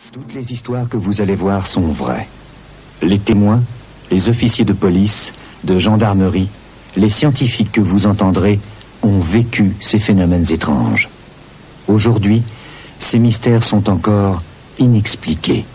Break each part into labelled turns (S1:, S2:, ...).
S1: Toutes les histoires que vous allez voir sont vraies. Les témoins, les officiers de police, de gendarmerie, les scientifiques que vous entendrez ont vécu ces phénomènes étranges. Aujourd'hui, ces mystères sont encore inexpliqués.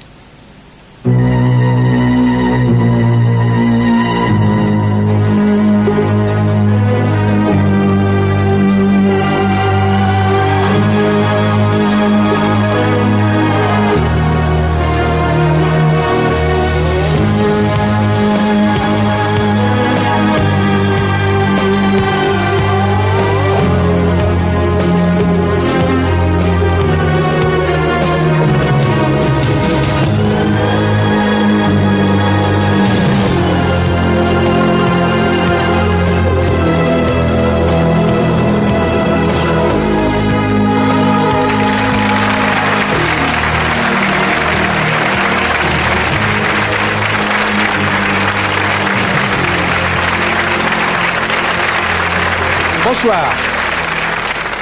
S2: Bonsoir.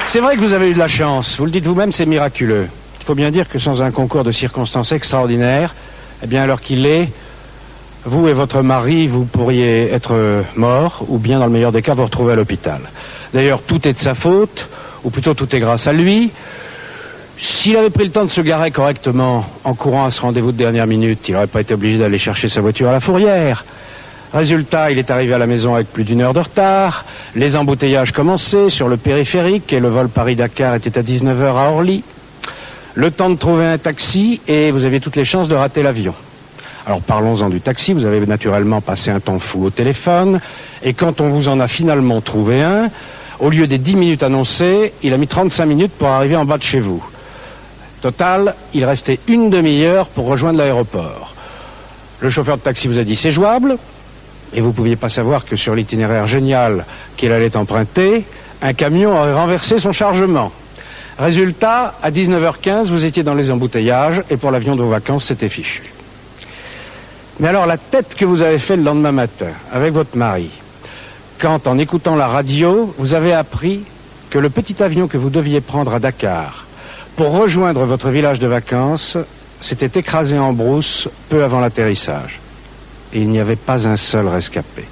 S2: C'est vrai que vous avez eu de la chance. Vous le dites vous-même, c'est miraculeux. Il faut bien dire que sans un concours de circonstances extraordinaires, eh bien, alors qu'il est, vous et votre mari, vous pourriez être morts, ou bien, dans le meilleur des cas, vous retrouver à l'hôpital. D'ailleurs, tout est de sa faute, ou plutôt tout est grâce à lui. S'il avait pris le temps de se garer correctement, en courant à ce rendez-vous de dernière minute, il n'aurait pas été obligé d'aller chercher sa voiture à la Fourrière. Résultat, il est arrivé à la maison avec plus d'1 heure de retard, les embouteillages commençaient sur le périphérique et le vol Paris-Dakar était à 19h à Orly. Le temps de trouver un taxi et vous aviez toutes les chances de rater l'avion. Alors parlons-en du taxi, vous avez naturellement passé un temps fou au téléphone et quand on vous en a finalement trouvé un, au lieu des 10 minutes annoncées, il a mis 35 minutes pour arriver en bas de chez vous. Total, il restait une demi-heure pour rejoindre l'aéroport. Le chauffeur de taxi vous a dit c'est jouable. Et vous ne pouviez pas savoir que sur l'itinéraire génial qu'il allait emprunter, un camion aurait renversé son chargement. Résultat, à 19h15, vous étiez dans les embouteillages et pour l'avion de vos vacances, c'était fichu. Mais alors, la tête que vous avez fait le lendemain matin avec votre mari, quand, en écoutant la radio, vous avez appris que le petit avion que vous deviez prendre à Dakar pour rejoindre votre village de vacances s'était écrasé en brousse peu avant l'atterrissage. Et il n'y avait pas un seul rescapé.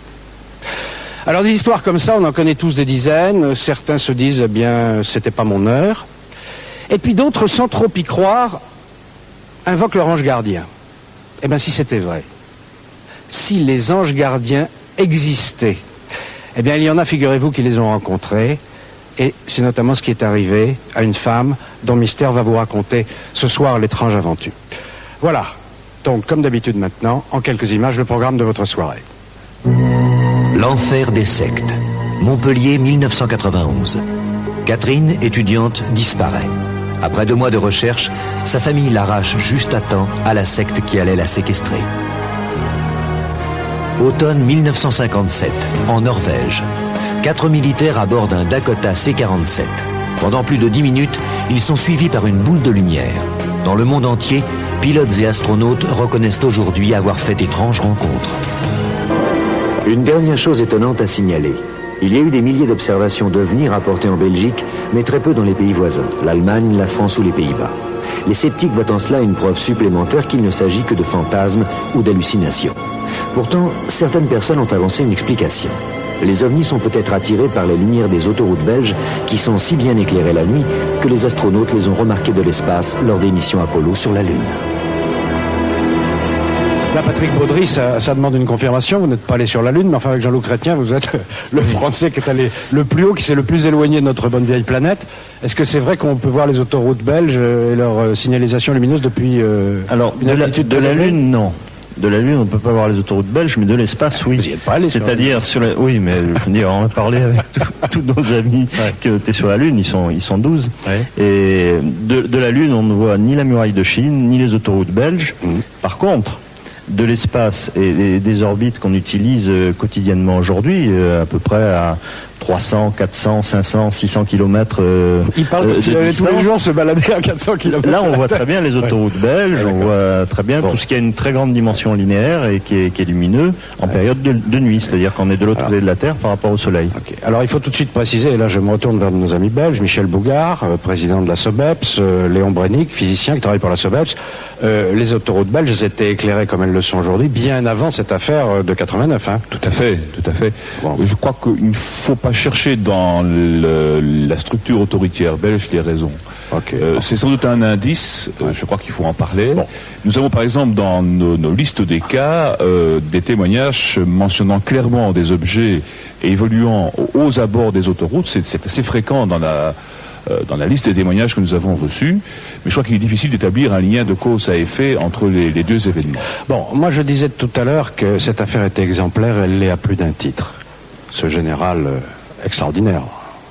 S2: Alors des histoires comme ça, on en connaît tous des dizaines. Certains se disent, eh bien, c'était pas mon heure. Et puis d'autres, sans trop y croire, invoquent leur ange gardien. Eh bien, si c'était vrai, si les anges gardiens existaient, eh bien, il y en a, figurez-vous, qui les ont rencontrés. Et c'est notamment ce qui est arrivé à une femme dont Mystère va vous raconter ce soir l'étrange aventure. Voilà. Donc, comme d'habitude maintenant, en quelques images, le programme de votre soirée.
S3: L'enfer des sectes. Montpellier, 1991. Catherine, étudiante, disparaît. Après 2 mois de recherche, sa famille l'arrache juste à temps à la secte qui allait la séquestrer. Automne 1957, en Norvège. 4 militaires à bord d'un Dakota C-47. Pendant plus de 10 minutes, ils sont suivis par une boule de lumière. Dans le monde entier, pilotes et astronautes reconnaissent aujourd'hui avoir fait d'étranges rencontres. Une dernière chose étonnante à signaler. Il y a eu des milliers d'observations d'OVNI rapportées en Belgique, mais très peu dans les pays voisins, l'Allemagne, la France ou les Pays-Bas. Les sceptiques voient en cela une preuve supplémentaire qu'il ne s'agit que de fantasmes ou d'hallucinations. Pourtant, certaines personnes ont avancé une explication. Les ovnis sont peut-être attirés par les lumières des autoroutes belges qui sont si bien éclairées la nuit que les astronautes les ont remarquées de l'espace lors des missions Apollo sur la Lune.
S2: Là, Patrick Baudry, ça demande une confirmation. Vous n'êtes pas allé sur la Lune, mais enfin avec Jean-Loup Chrétien, vous êtes le Français qui est allé le plus haut, qui s'est le plus éloigné de notre bonne vieille planète. Est-ce que c'est vrai qu'on peut voir les autoroutes belges et leur signalisation lumineuse depuis
S4: Alors,
S2: une altitude
S4: de la Lune, non. De la Lune, on ne peut pas voir les autoroutes belges, mais de l'espace, oui.
S2: Vous n'y êtes pas allé.
S4: C'est-à-dire sur la... Oui, mais je veux dire, on a parlé avec tous nos amis qui étaient sur la Lune, ils sont 12. Ouais. Et de la Lune, on ne voit ni la muraille de Chine, ni les autoroutes belges. Par contre, de l'espace et des orbites qu'on utilise quotidiennement aujourd'hui, à peu près à 300, 400, 500, 600 km
S2: Il parle s'il allait tous les jours se balader à 400 km.
S4: Là, on voit très bien les autoroutes belges, on voit très bien tout ce qui a une très grande dimension linéaire et qui est lumineux en période de nuit, c'est-à-dire qu'on est de l'autre côté de la Terre par rapport au Soleil.
S2: Okay. Alors, il faut tout de suite préciser, et là je me retourne vers nos amis belges, Michel Bougard, président de la SOBEPS, Léon Brennick, physicien qui travaille pour la SOBEPS. Les autoroutes belges étaient éclairées comme elles le sont aujourd'hui, bien avant cette affaire de 89. Hein.
S5: Tout à fait, tout à fait. Bon. Je crois qu'il ne faut pas chercher dans la structure autoritaire belge les raisons. Okay. C'est sans doute un indice, je crois qu'il faut en parler. Bon. Nous avons par exemple dans nos listes des cas des témoignages mentionnant clairement des objets évoluant aux abords des autoroutes. C'est assez fréquent dans la liste des témoignages que nous avons reçus, mais je crois qu'il est difficile d'établir un lien de cause à effet entre les deux événements.
S2: Bon, moi je disais tout à l'heure que cette affaire était exemplaire, elle l'est à plus d'un titre. Ce général extraordinaire.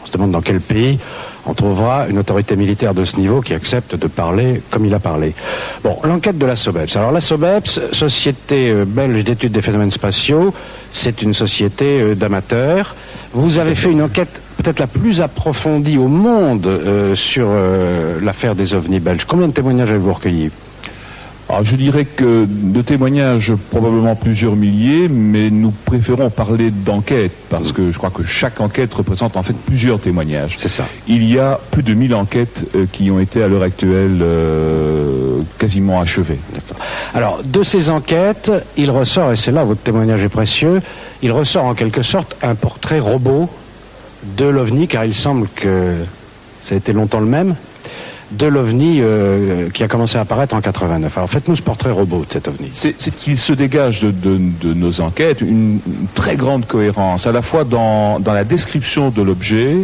S2: On se demande dans quel pays on trouvera une autorité militaire de ce niveau qui accepte de parler comme il a parlé. Bon, l'enquête de la SOBEPS. Alors la SOBEPS, Société belge d'études des phénomènes spatiaux, c'est une société d'amateurs. Vous avez fait une enquête peut-être la plus approfondie au monde sur l'affaire des ovnis belges. Combien de témoignages avez-vous recueillis ?
S5: Alors je dirais que de témoignages, probablement plusieurs milliers, mais nous préférons parler d'enquête, parce que je crois que chaque enquête représente en fait plusieurs témoignages.
S2: C'est ça.
S5: Il y a plus de 1000 enquêtes qui ont été à l'heure actuelle quasiment achevées.
S2: D'accord. Alors, de ces enquêtes, il ressort, et c'est là votre témoignage est précieux, il ressort en quelque sorte un portrait robot de l'OVNI, car il semble que ça a été longtemps le même, de l'OVNI qui a commencé à apparaître en 89. Alors faites-nous ce portrait robot de cet OVNI.
S5: C'est qu'il se dégage de nos enquêtes une très grande cohérence, à la fois dans la description de l'objet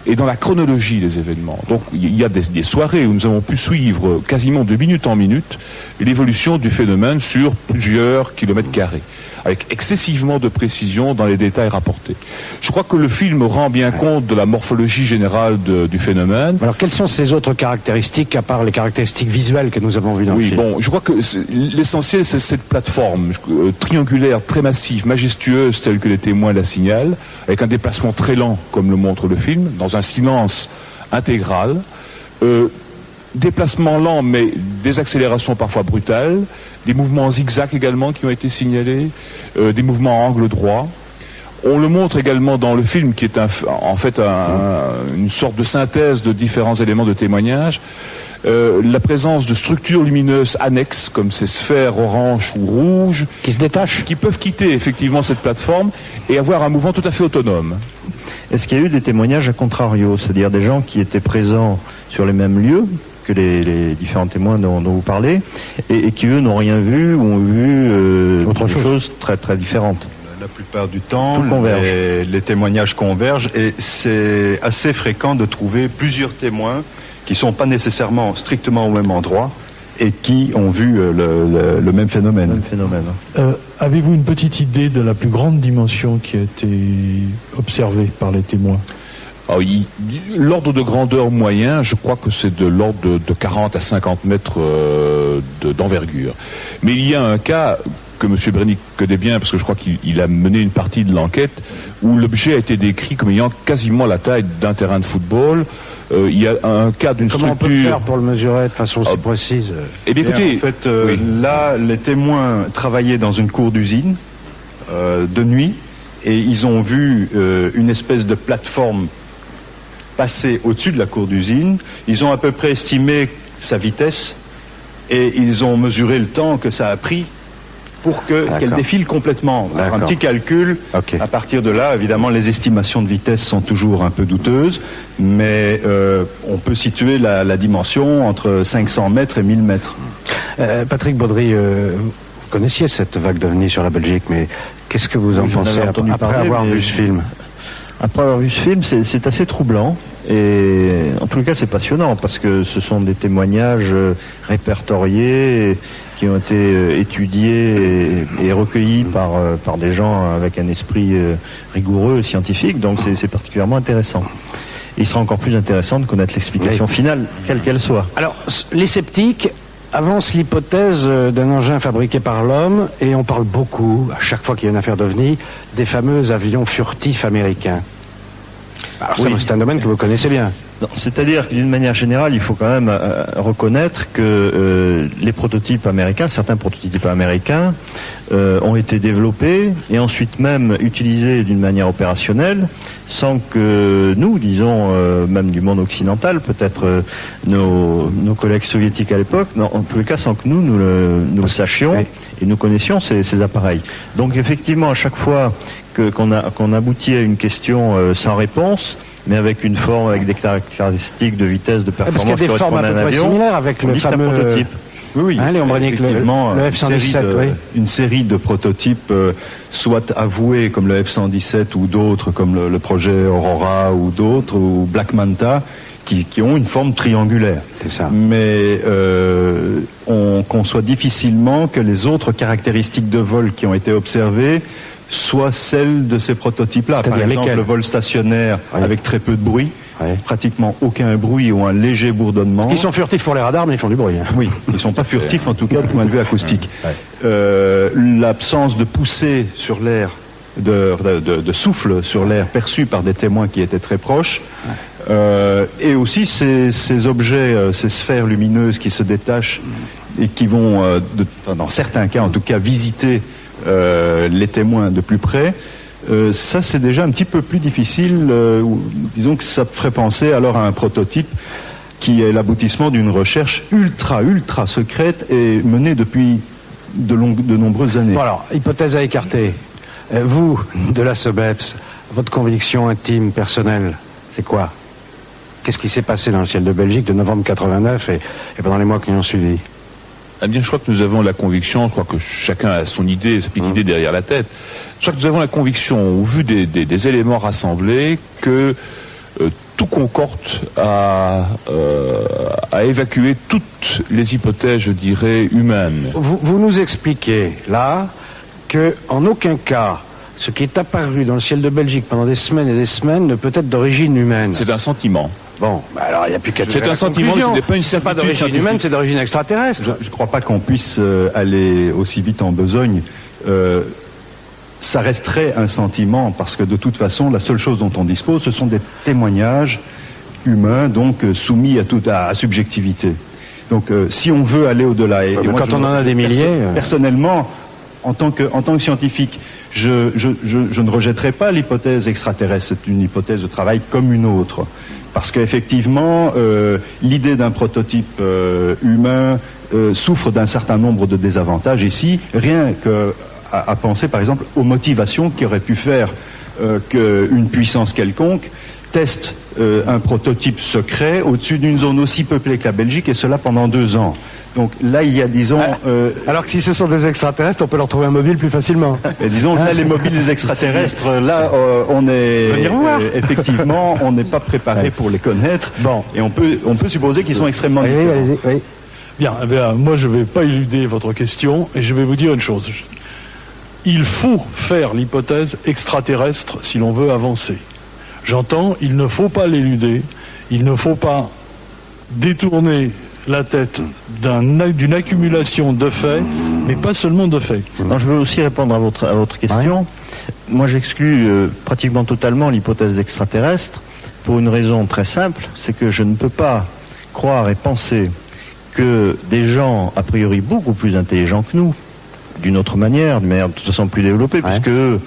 S5: et dans la chronologie des événements. Donc il y a des soirées où nous avons pu suivre quasiment de minute en minute l'évolution du phénomène sur plusieurs kilomètres carrés, avec excessivement de précision dans les détails rapportés. Je crois que le film rend bien compte de la morphologie générale du phénomène.
S2: Alors quelles sont ces autres caractéristiques, à part les caractéristiques visuelles que nous avons vues dans le film ?
S5: Bon, je crois que l'essentiel, c'est cette plateforme triangulaire, très massive, majestueuse, telle que les témoins la signalent, avec un déplacement très lent, comme le montre le film, dans un silence intégral. Déplacement lent, mais des accélérations parfois brutales, des mouvements zigzags également qui ont été signalés, des mouvements à angle droit. On le montre également dans le film, qui est en fait une sorte de synthèse de différents éléments de témoignage. La présence de structures lumineuses annexes, comme ces sphères orange ou rouges,
S2: qui se détachent,
S5: qui peuvent quitter effectivement cette plateforme et avoir un mouvement tout à fait autonome.
S4: Est-ce qu'il y a eu des témoignages à contrario, c'est-à-dire des gens qui étaient présents sur les mêmes lieux que les différents témoins dont vous parlez, et qui eux n'ont rien vu ou ont vu autre chose très très différente?
S6: La plupart du temps, les témoignages convergent, et c'est assez fréquent de trouver plusieurs témoins qui ne sont pas nécessairement strictement au même endroit et qui ont vu le même phénomène.
S7: Avez-vous une petite idée de la plus grande dimension qui a été observée par les témoins ?
S5: L'ordre de grandeur moyen, je crois que c'est de l'ordre de 40 à 50 mètres d'envergure. Mais il y a un cas que M. Brennick connaît bien, parce que je crois qu'il a mené une partie de l'enquête, où l'objet a été décrit comme ayant quasiment la taille d'un terrain de football. Il y a un cas d'une structure...
S2: Comment on peut faire pour le mesurer de façon si précise?
S6: Eh bien, écoutez, en fait, là, les témoins travaillaient dans une cour d'usine de nuit, et ils ont vu une espèce de plateforme passer au-dessus de la cour d'usine. Ils ont à peu près estimé sa vitesse, et ils ont mesuré le temps que ça a pris pour qu'elle défile complètement. Alors, un petit calcul, à partir de là, évidemment, les estimations de vitesse sont toujours un peu douteuses, mais on peut situer la dimension entre 500 mètres et 1000 mètres.
S2: Patrick Baudry, vous connaissiez cette vague d'OVNI sur la Belgique, mais qu'est-ce que vous en pensez après avoir vu ce film?
S4: Après avoir vu ce film, c'est assez troublant, et en tout cas c'est passionnant, parce que ce sont des témoignages répertoriés qui ont été étudiés et recueillis par des gens avec un esprit rigoureux, scientifique, donc c'est particulièrement intéressant. Et il sera encore plus intéressant de connaître l'explication finale, quelle qu'elle soit.
S2: Alors, les sceptiques avancent l'hypothèse d'un engin fabriqué par l'homme, et on parle beaucoup, à chaque fois qu'il y a une affaire d'OVNI, des fameux avions furtifs américains. Alors, c'est un domaine que vous connaissez bien.
S4: C'est-à-dire que d'une manière générale, il faut quand même reconnaître que les prototypes américains, certains prototypes américains, ont été développés et ensuite même utilisés d'une manière opérationnelle, sans que nous, disons, même du monde occidental, peut-être nos collègues soviétiques à l'époque, en tous les cas sans que nous le sachions et nous connaissions ces appareils. Donc effectivement, à chaque fois qu'on aboutit à une question sans réponse, mais avec une forme, avec des caractéristiques de vitesse, de performance,
S2: parce qu'il y a des formes à peu près similaires avec le fameux
S6: prototype. Oui,
S2: hein, Léon Brenick, le F-117,
S6: une série de prototypes, soit avoués comme le F-117 ou d'autres comme le projet Aurora ou d'autres, ou Black Manta, qui ont une forme triangulaire.
S2: C'est ça.
S6: Mais on conçoit difficilement que les autres caractéristiques de vol qui ont été observées soient celles de ces prototypes-là. Par exemple, le vol stationnaire avec très peu de bruit, pratiquement aucun bruit ou un léger bourdonnement.
S2: Ils sont furtifs pour les radars, mais ils font du bruit.
S6: Oui, ils ne sont pas furtifs en tout cas du point de vue acoustique. L'absence de poussée sur l'air, de souffle sur l'air perçu par des témoins qui étaient très proches, et aussi ces objets, ces sphères lumineuses qui se détachent et qui vont, dans certains cas en tout cas, visiter les témoins de plus près, ça c'est déjà un petit peu plus difficile. Disons que ça ferait penser alors à un prototype qui est l'aboutissement d'une recherche ultra secrète et menée depuis de nombreuses années.
S2: Bon alors, hypothèse à écarter. Vous, de la SOBEPS, votre conviction intime, personnelle, c'est quoi? Qu'est-ce qui s'est passé dans le ciel de Belgique de novembre 89 et pendant les mois qui ont suivi?
S5: Eh bien, je crois que nous avons la conviction, je crois que chacun a son idée, sa petite idée derrière la tête. Je crois que nous avons la conviction, au vu des éléments rassemblés, que tout concorde à évacuer toutes les hypothèses, je dirais, humaines.
S2: Vous nous expliquez, là, que en aucun cas, ce qui est apparu dans le ciel de Belgique pendant des semaines et des semaines ne peut être d'origine humaine.
S5: C'est un sentiment.
S2: Bon, bah alors il n'y a plus qu'à
S5: c'est un sentiment, ce n'est pas une
S2: c'est pas d'origine humaine, c'est d'origine extraterrestre.
S6: Je ne crois pas qu'on puisse aller aussi vite en besogne. Ça resterait un sentiment, parce que de toute façon, la seule chose dont on dispose, ce sont des témoignages humains, donc soumis à subjectivité. Donc si on veut aller au-delà... Et
S2: moi, quand on en a des milliers...
S6: Personnellement, en tant que scientifique, je ne rejetterai pas l'hypothèse extraterrestre. C'est une hypothèse de travail comme une autre. Parce qu'effectivement, l'idée d'un prototype humain souffre d'un certain nombre de désavantages ici, rien qu'à penser par exemple aux motivations qui auraient pu faire qu'une puissance quelconque teste un prototype secret au-dessus d'une zone aussi peuplée que la Belgique, et cela pendant 2 ans. Donc là, il y a, disons...
S2: alors que si ce sont des extraterrestres, on peut leur trouver un mobile plus facilement.
S6: Et disons, là, les mobiles des extraterrestres, là, on est... effectivement, on n'est pas préparé pour les connaître.
S2: Bon.
S6: Et on peut supposer qu'ils sont extrêmement différents.
S2: Oui.
S7: Bien, moi, je ne vais pas éluder votre question, et je vais vous dire une chose. Il faut faire l'hypothèse extraterrestre si l'on veut avancer. J'entends, il ne faut pas l'éluder, il ne faut pas détourner la tête d'une accumulation de faits, mais pas seulement de faits.
S4: Non, je veux aussi répondre à votre question. Ouais. Moi, j'exclus pratiquement totalement l'hypothèse extraterrestre pour une raison très simple, c'est que je ne peux pas croire et penser que des gens, a priori beaucoup plus intelligents que nous, d'une autre manière, de toute façon plus développée, puisque eux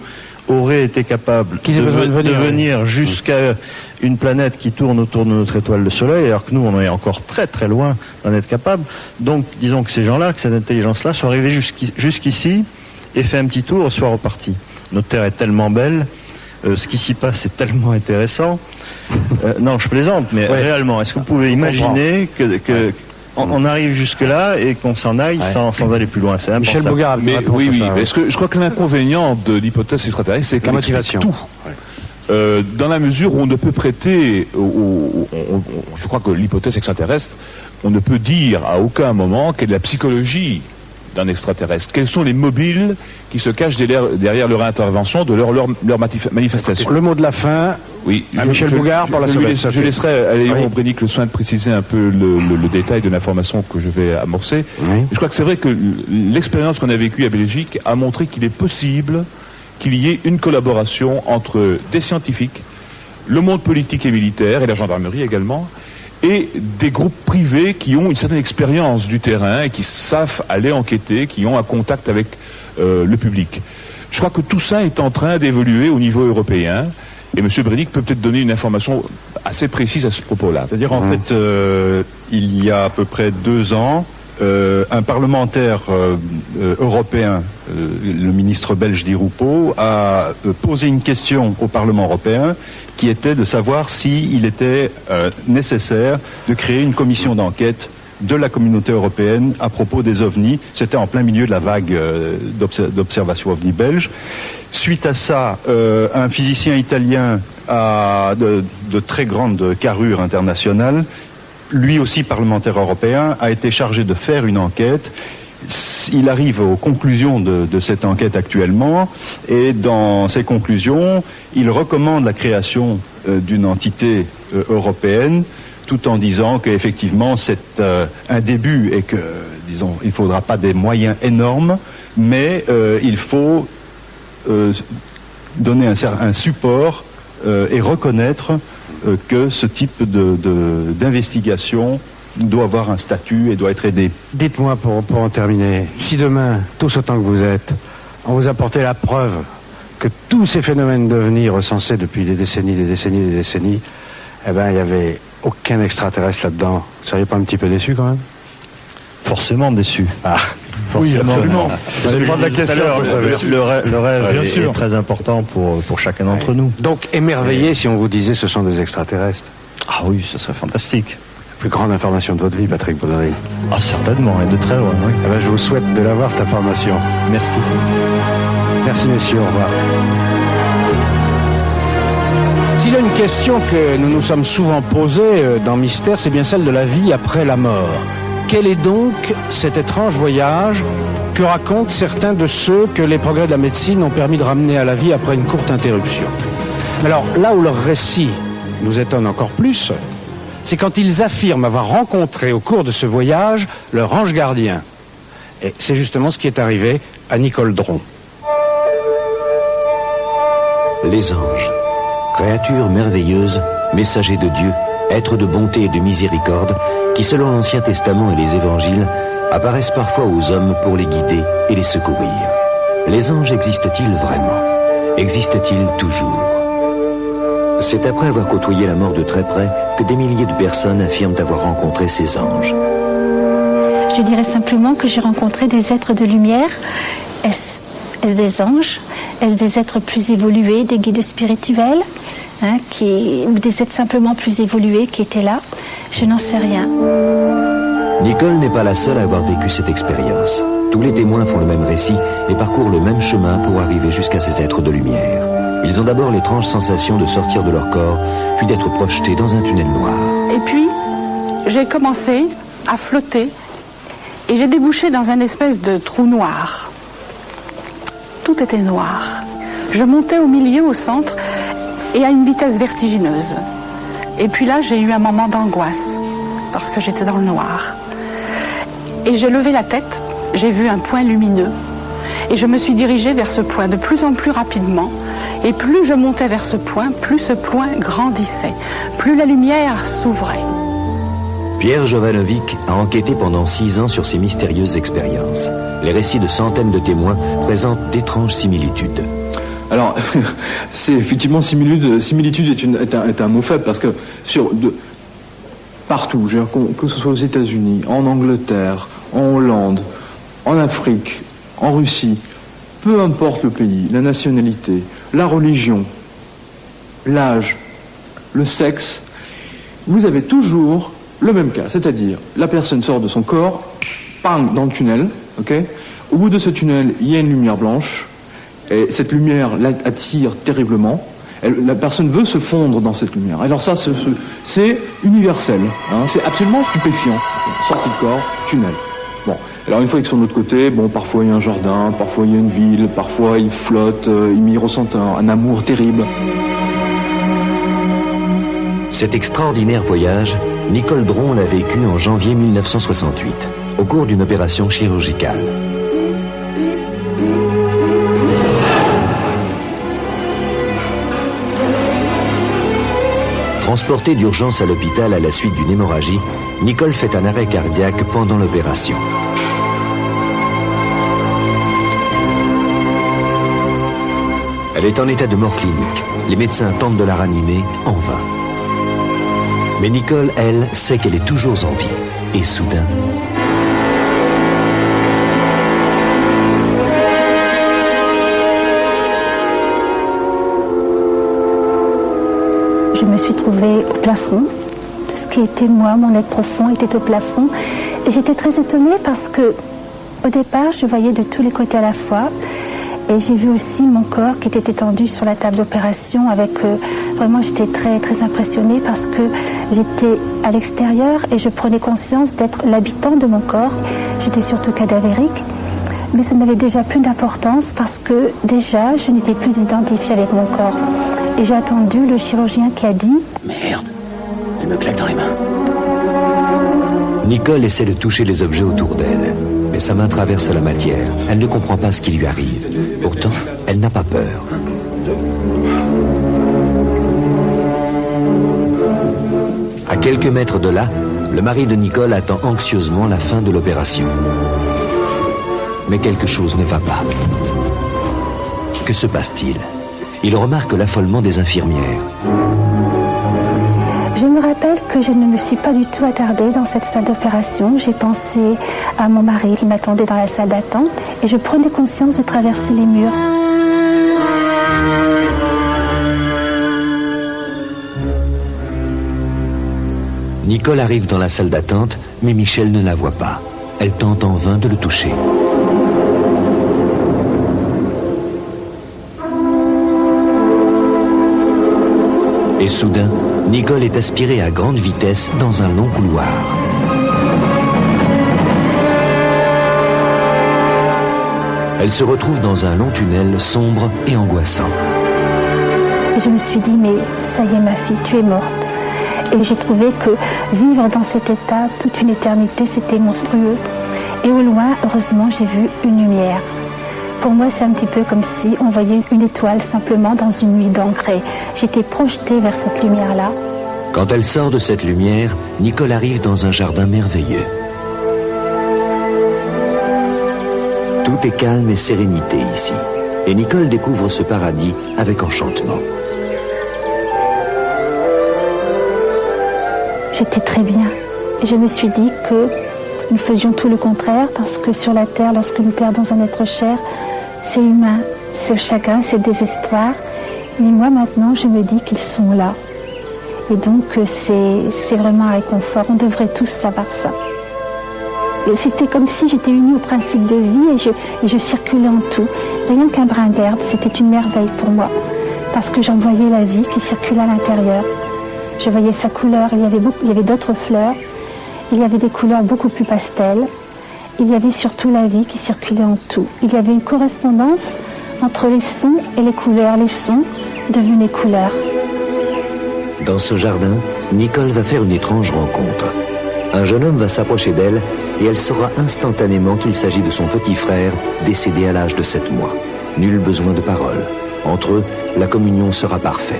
S4: auraient été capables de venir jusqu'à une planète qui tourne autour de notre étoile, le Soleil, alors que nous, on est encore très très loin d'en être capable. Donc, disons que ces gens-là, que cette intelligence-là, soit arrivée jusqu'ici et fait un petit tour et soit reparti. Notre Terre est tellement belle, ce qui s'y passe est tellement intéressant. Non, je plaisante, mais réellement, est-ce que vous pouvez imaginer on arrive jusque-là et qu'on s'en aille sans aller plus loin? C'est impensable.
S2: Michel Bougard,
S5: parce que je crois que l'inconvénient de l'hypothèse extraterrestre, c'est qu'elle explique tout. Dans la mesure où on ne peut prêter, je crois que l'hypothèse extraterrestre, on ne peut dire à aucun moment quelle est la psychologie d'un extraterrestre. Quels sont les mobiles qui se cachent derrière leur intervention, de leur manifestation.
S2: Le mot de la fin,
S5: oui,
S2: Michel Bougard pour la SOBEPS.
S5: Je laisserai à Léon Brenick le soin de préciser un peu le détail de l'information que je vais amorcer.
S2: Oui.
S5: Je crois que c'est vrai que l'expérience qu'on a vécue à Belgique a montré qu'il est possible qu'il y ait une collaboration entre des scientifiques, le monde politique et militaire, et la gendarmerie également, et des groupes privés qui ont une certaine expérience du terrain et qui savent aller enquêter, qui ont un contact avec le public. Je crois que tout ça est en train d'évoluer au niveau européen, et M. Brenick peut peut-être donner une information assez précise à ce propos-là.
S6: C'est-à-dire, en fait, il y a à peu près 2 ans, un parlementaire européen, le ministre belge Di Rupo, a posé une question au Parlement européen qui était de savoir s'il était nécessaire de créer une commission d'enquête de la communauté européenne à propos des ovnis. C'était en plein milieu de la vague d'observation ovni belge. Suite à ça, un physicien italien de très grande carrure internationale, lui aussi parlementaire européen, a été chargé de faire une enquête. Il arrive aux conclusions de cette enquête actuellement, et dans ses conclusions, il recommande la création d'une entité européenne, tout en disant qu'effectivement c'est un début et que, disons, il ne faudra pas des moyens énormes, mais il faut donner un support et reconnaître que ce type d'investigation doit avoir un statut et doit être aidé.
S2: Dites-moi, pour en terminer, si demain, tous autant que vous êtes, on vous apportait la preuve que tous ces phénomènes d'OVNI recensés depuis des décennies, eh ben, il n'y avait aucun extraterrestre là-dedans, vous ne seriez pas un petit peu déçu quand même?
S4: Forcément déçu.
S2: Ah,
S7: oui, absolument.
S2: Vous allez prendre la question.
S4: Le rêve est très important pour chacun d'entre nous.
S2: Donc émerveillé si on vous disait ce sont des extraterrestres.
S4: Ah oui, ce serait fantastique.
S2: La plus grande information de votre vie, Patrick Baudry.
S4: Ah certainement, et de très loin, oui.
S2: Eh ben, je vous souhaite de l'avoir, cette information.
S4: Merci.
S2: Merci messieurs, au revoir. S'il y a une question que nous nous sommes souvent posée dans Mystère, c'est bien celle de la vie après la mort. Quel est donc cet étrange voyage que racontent certains de ceux que les progrès de la médecine ont permis de ramener à la vie après une courte interruption? Alors, là où leur récit nous étonne encore plus, c'est quand ils affirment avoir rencontré au cours de ce voyage leur ange gardien. Et c'est justement ce qui est arrivé à Nicole Dron.
S3: Les anges, créatures merveilleuses, messagers de Dieu, êtres de bonté et de miséricorde, qui selon l'Ancien Testament et les Évangiles, apparaissent parfois aux hommes pour les guider et les secourir. Les anges existent-ils vraiment? Existent-ils toujours? C'est après avoir côtoyé la mort de très près que des milliers de personnes affirment avoir rencontré ces anges.
S8: Je dirais simplement que j'ai rencontré des êtres de lumière. Est-ce des anges? Est-ce des êtres plus évolués, des guides spirituels, ou des êtres simplement plus évolués qui étaient là? Je n'en sais rien.
S3: Nicole n'est pas la seule à avoir vécu cette expérience. Tous les témoins font le même récit et parcourent le même chemin pour arriver jusqu'à ces êtres de lumière. Ils ont d'abord l'étrange sensation de sortir de leur corps, puis d'être projetés dans un tunnel noir.
S9: Et puis, j'ai commencé à flotter et j'ai débouché dans un espèce de trou noir. Tout était noir. Je montais au milieu, au centre, et à une vitesse vertigineuse. Et puis là, j'ai eu un moment d'angoisse, parce que j'étais dans le noir. Et j'ai levé la tête, j'ai vu un point lumineux, et je me suis dirigée vers ce point de plus en plus rapidement. Et plus je montais vers ce point, plus ce point grandissait, plus la lumière s'ouvrait.
S3: Pierre Jovanovic a enquêté pendant 6 ans sur ces mystérieuses expériences. Les récits de centaines de témoins présentent d'étranges similitudes.
S10: Alors, c'est effectivement similitude est un mot faible parce que partout, je veux dire, que ce soit aux États-Unis, en Angleterre, en Hollande, en Afrique, en Russie, peu importe le pays, la nationalité, la religion, l'âge, le sexe, vous avez toujours le même cas, c'est-à-dire la personne sort de son corps, bang, dans le tunnel, ok. Au bout de ce tunnel, il y a une lumière blanche. Et cette lumière l'attire terriblement. La personne veut se fondre dans cette lumière. Alors ça, c'est universel. C'est absolument stupéfiant. Sortie de corps, tunnel. Bon. Alors une fois qu'ils sont de l'autre côté, bon, parfois il y a un jardin, parfois il y a une ville, parfois ils flottent, ils ressentent un amour terrible.
S3: Cet extraordinaire voyage, Nicole Dron l'a vécu en janvier 1968, au cours d'une opération chirurgicale. Transportée d'urgence à l'hôpital à la suite d'une hémorragie, Nicole fait un arrêt cardiaque pendant l'opération. Elle est en état de mort clinique. Les médecins tentent de la ranimer en vain. Mais Nicole, elle, sait qu'elle est toujours en vie. Et soudain...
S8: Je me suis trouvée au plafond. Tout ce qui était moi, mon être profond, était au plafond. Et j'étais très étonnée parce que, au départ, je voyais de tous les côtés à la fois. Et j'ai vu aussi mon corps qui était étendu sur la table d'opération avec... vraiment, j'étais très, très impressionnée parce que j'étais à l'extérieur et je prenais conscience d'être l'habitant de mon corps. J'étais surtout cadavérique. Mais ça n'avait déjà plus d'importance parce que déjà, je n'étais plus identifiée avec mon corps. Et j'ai attendu le chirurgien qui a dit...
S11: Merde, elle me claque dans les mains.
S3: Nicole essaie de toucher les objets autour d'elle. Mais sa main traverse la matière. Elle ne comprend pas ce qui lui arrive. Pourtant, elle n'a pas peur. À quelques mètres de là, le mari de Nicole attend anxieusement la fin de l'opération. Mais quelque chose ne va pas. Que se passe-t-il? Il remarque l'affolement des infirmières.
S8: Je me rappelle que je ne me suis pas du tout attardée dans cette salle d'opération. J'ai pensé à mon mari qui m'attendait dans la salle d'attente et je prenais conscience de traverser les murs.
S3: Nicole arrive dans la salle d'attente, mais Michel ne la voit pas. Elle tente en vain de le toucher. Et soudain, Nicole est aspirée à grande vitesse dans un long couloir. Elle se retrouve dans un long tunnel sombre et angoissant.
S8: Et je me suis dit, mais ça y est ma fille, tu es morte. Et j'ai trouvé que vivre dans cet état toute une éternité, c'était monstrueux. Et au loin, heureusement, j'ai vu une lumière. Pour moi, c'est un petit peu comme si on voyait une étoile simplement dans une nuit d'encre. J'étais projetée vers cette lumière-là.
S3: Quand elle sort de cette lumière, Nicole arrive dans un jardin merveilleux. Tout est calme et sérénité ici. Et Nicole découvre ce paradis avec enchantement.
S8: J'étais très bien. Et je me suis dit que nous faisions tout le contraire parce que sur la terre, lorsque nous perdons un être cher, c'est humain, c'est chagrin, c'est désespoir. Mais moi maintenant, je me dis qu'ils sont là. Et donc c'est vraiment un réconfort. On devrait tous savoir ça. C'était comme si j'étais unie au principe de vie et je circulais en tout. Rien qu'un brin d'herbe, c'était une merveille pour moi. Parce que j'en voyais la vie qui circulait à l'intérieur. Je voyais sa couleur, il y avait d'autres fleurs. Il y avait des couleurs beaucoup plus pastel. Il y avait surtout la vie qui circulait en tout. Il y avait une correspondance entre les sons et les couleurs. Les sons devenaient couleurs.
S3: Dans ce jardin, Nicole va faire une étrange rencontre. Un jeune homme va s'approcher d'elle et elle saura instantanément qu'il s'agit de son petit frère décédé à l'âge de 7 mois. Nul besoin de paroles. Entre eux, la communion sera parfaite.